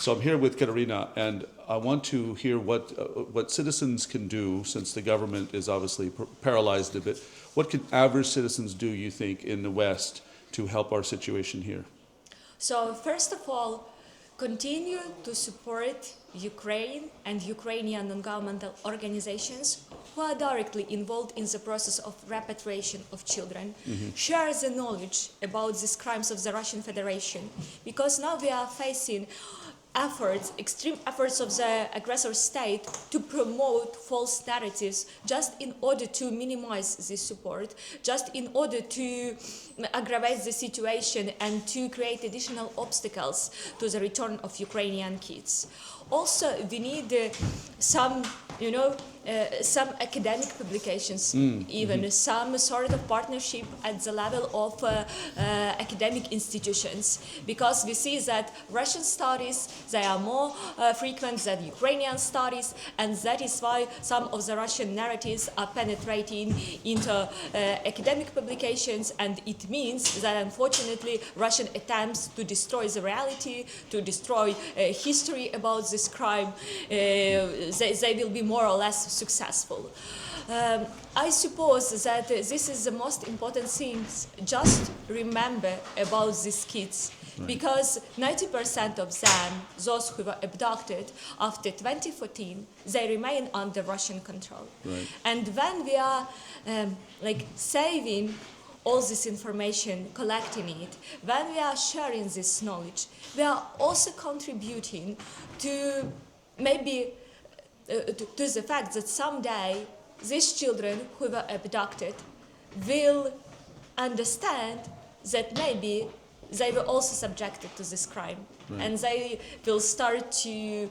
So I'm here with Kateryna, and I want to hear what citizens can do, since the government is obviously paralyzed a bit. What can average citizens do, you think, in the West to help our situation here? So first of all, continue to support Ukraine and Ukrainian non-governmental organizations who are directly involved in the process of repatriation of children. Share the knowledge about these crimes of the Russian Federation, because now we are facing extreme efforts of the aggressor state to promote false narratives just in order to minimize this support, just in order to aggravate the situation and to create additional obstacles to the return of Ukrainian kids. Also, we need some academic publications, even some sort of partnership at the level of academic institutions, because we see that Russian studies, they are more frequent than Ukrainian studies, and that is why some of the Russian narratives are penetrating into academic publications, and it means that unfortunately Russian attempts to destroy the reality, to destroy history about this crime, they will be more or less successful. I suppose that this is the most important thing. Just remember about these kids, because 90% of them, those who were abducted after 2014, they remain under Russian control. Right. And when we are saving all this information, collecting it, when we are sharing this knowledge, we are also contributing to maybe to the fact that someday these children who were abducted will understand that maybe they were also subjected to this crime. And they will start to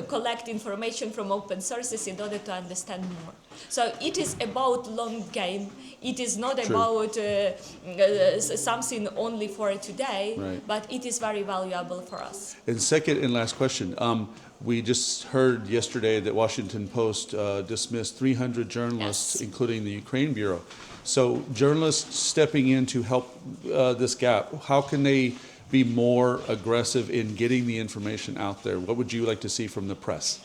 collect information from open sources in order to understand more. So it is about long game. It is not about something only for today, but it is very valuable for us. And second and last question. We just heard yesterday that Washington Post dismissed 300 journalists, including the Ukraine Bureau. So journalists stepping in to help this gap, how can they be more aggressive in getting the information out there? What would you like to see from the press?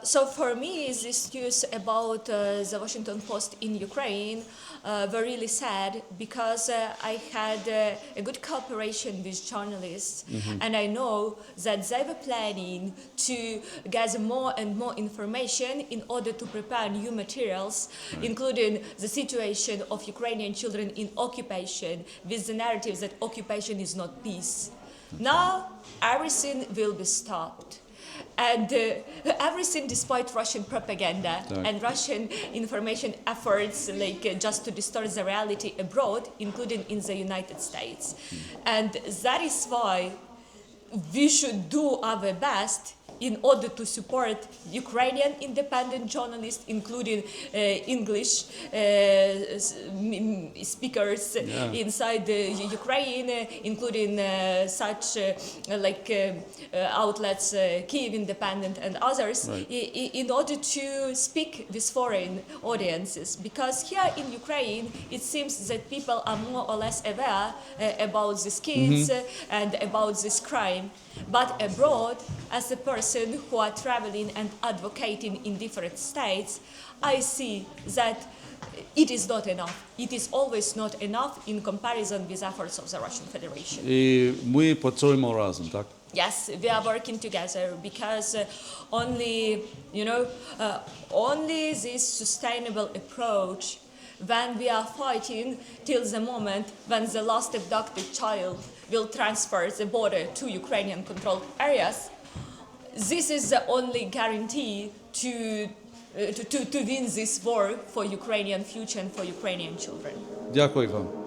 So for me, this news about the Washington Post in Ukraine were really sad, because I had a good cooperation with journalists, and I know that they were planning to gather more and more information in order to prepare new materials, including the situation of Ukrainian children in occupation, with the narrative that occupation is not peace. Now everything will be stopped. And everything despite Russian propaganda and Russian information efforts, just to distort the reality abroad, including in the United States. And that is why we should do our best in order to support Ukrainian independent journalists, including English speakers inside Ukraine, including such outlets, Kyiv Independent and others, in order to speak with foreign audiences. Because here in Ukraine, it seems that people are more or less aware about these kids and about this crime. But abroad, as a person who are traveling and advocating in different states, I see that it is not enough. It is always not enough in comparison with efforts of the Russian Federation. І ми працюємо разом, так? Yes, we are working together, because only this sustainable approach, when we are fighting till the moment when the last abducted child will transfer the border to Ukrainian controlled areas, this is the only guarantee to win this war for Ukrainian future and for Ukrainian children. Дякую вам.